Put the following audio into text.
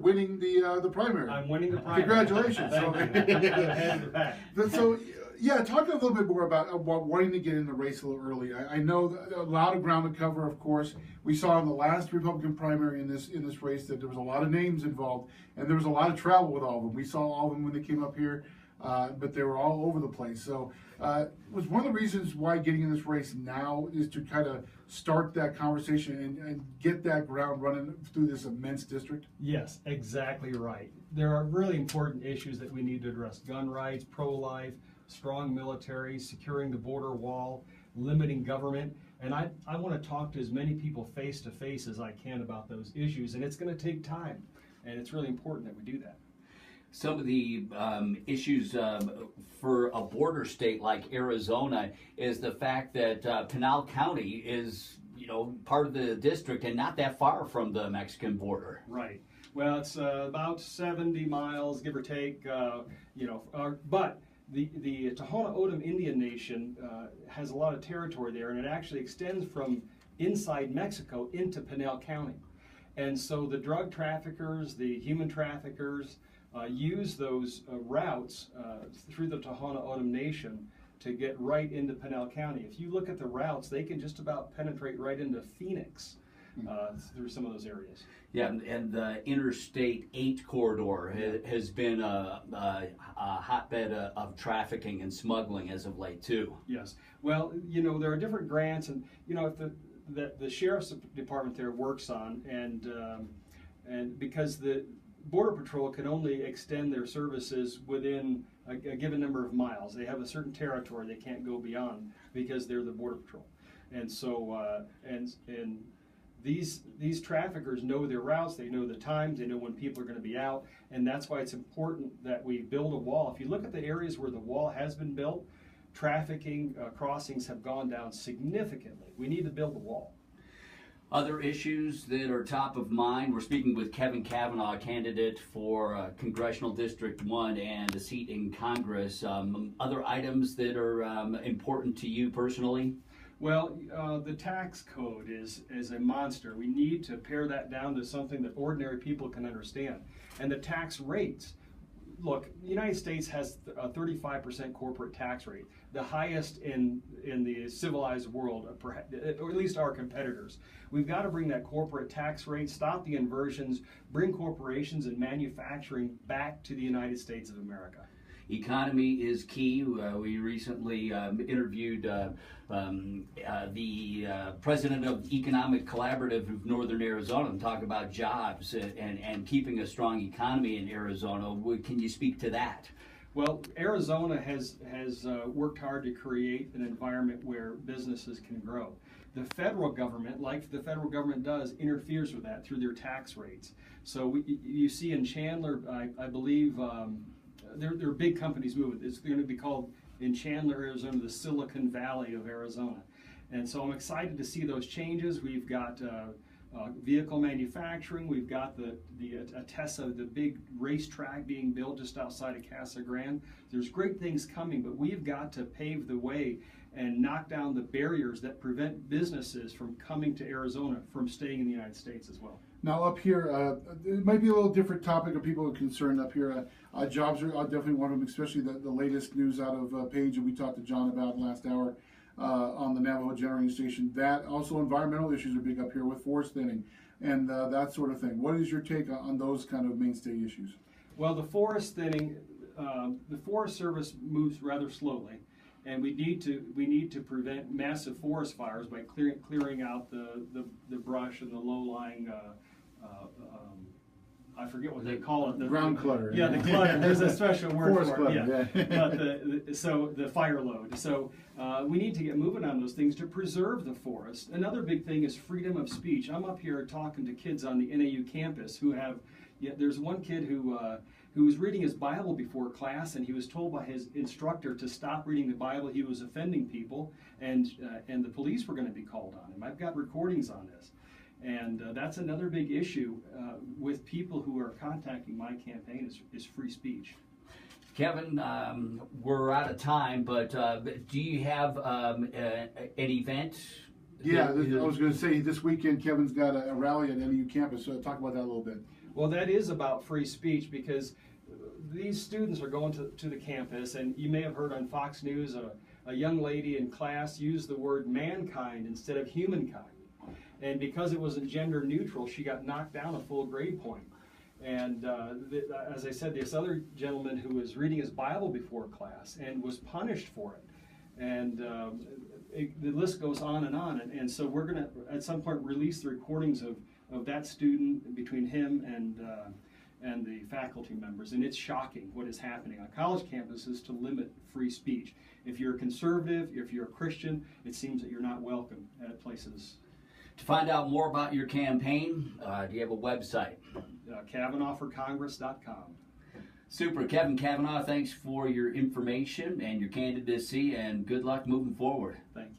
winning the primary. I'm winning the primary. Congratulations. So, So, yeah, talk a little bit more about wanting to get in the race a little early. I know a lot of ground to cover, of course. We saw in the last Republican primary in this race that there was a lot of names involved, and there was a lot of travel with all of them. We saw all of them when they came up here, but they were all over the place. So was one of the reasons why getting in this race now is to kind of start that conversation and get that ground running through this immense district? yes, exactly right. There are really important issues that we need to address: gun rights, pro-life, strong military, securing the border wall, limiting government. And I want to talk to as many people face to face as I can about those issues, and it's going to take time, and it's really important that we do that. Some of the issues for a border state like Arizona is the fact that Pinal County is, part of the district and not that far from the Mexican border. Right. Well, it's about 70 miles, give or take, but the Tohono O'odham Indian Nation has a lot of territory there, and it actually extends from inside Mexico into Pinal County. And so the drug traffickers, the human traffickers, use those routes through the Tohono O'odham Nation to get right into Pinal County. If you look at the routes, they can just about penetrate right into Phoenix through some of those areas. Yeah, and the Interstate 8 corridor has been a hotbed of trafficking and smuggling as of late, too. Yes. Well, there are different grants, and, if the Sheriff's Department there works on, and because the Border Patrol can only extend their services within a given number of miles. They have a certain territory they can't go beyond because they're the Border Patrol. And so, and these traffickers know their routes, they know the times, they know when people are going to be out, and that's why it's important that we build a wall. If you look at the areas where the wall has been built, trafficking crossings have gone down significantly. We need to build a wall. Other issues that are top of mind, we're speaking with Kevin Cavanaugh, candidate for Congressional District 1 and a seat in Congress. Other items that are important to you personally? Well, the tax code is a monster. We need to pare that down to something that ordinary people can understand. And the tax rates. Look, the United States has a 35% corporate tax rate, the highest in the civilized world, or at least our competitors. We've got to bring that corporate tax rate, stop the inversions, bring corporations and manufacturing back to the United States of America. Economy is key. We recently interviewed the president of Economic Collaborative of Northern Arizona and talk about jobs and keeping a strong economy in Arizona. Can you speak to that? Well, Arizona has worked hard to create an environment where businesses can grow. The federal government, like the federal government does, interferes with that through their tax rates. So you see in Chandler, I believe, there are big companies moving. It's going to be called, in Chandler, Arizona, the Silicon Valley of Arizona. And so I'm excited to see those changes. We've got vehicle manufacturing. We've got the Atessa, the big racetrack being built just outside of Casa Grande. There's great things coming, but we've got to pave the way and knock down the barriers that prevent businesses from coming to Arizona, from staying in the United States as well. Now up here, it might be a little different topic of people are concerned up here. Jobs are definitely one of them, especially the latest news out of Page, and we talked to John about last hour on the Navajo Generating Station. That also environmental issues are big up here with forest thinning and that sort of thing. What is your take on those kind of mainstay issues? Well, the forest thinning, the Forest Service moves rather slowly. And we need to prevent massive forest fires by clearing out the brush and the low-lying I forget what they call it. Ground clutter. Yeah, the clutter. There's a special word forest for it. Clutter, yeah. But so the fire load. So we need to get moving on those things to preserve the forest. Another big thing is freedom of speech. I'm up here talking to kids on the NAU campus who have. There's one kid who was reading his Bible before class, and he was told by his instructor to stop reading the Bible. He was offending people, and the police were going to be called on him. I've got recordings on this. And that's another big issue with people who are contacting my campaign is free speech. Kevin, we're out of time, but do you have an event? Yeah, I was going to say this weekend Kevin's got a rally at NAU campus, so talk about that a little bit. Well, that is about free speech, because these students are going to the campus, and you may have heard on Fox News a young lady in class use the word mankind instead of humankind. And because it wasn't gender neutral, she got knocked down a full grade point. And as I said, this other gentleman who was reading his Bible before class and was punished for it. And the list goes on and on. And so we're going to, at some point, release the recordings of that student, between him and the faculty members. And it's shocking what is happening on college campuses to limit free speech. If you're a conservative, if you're a Christian, it seems that you're not welcome at places. To find out more about your campaign, do you have a website? KavanaughForCongress.com. Super. Kevin Kavanaugh, thanks for your information and your candidacy, and good luck moving forward. Thanks.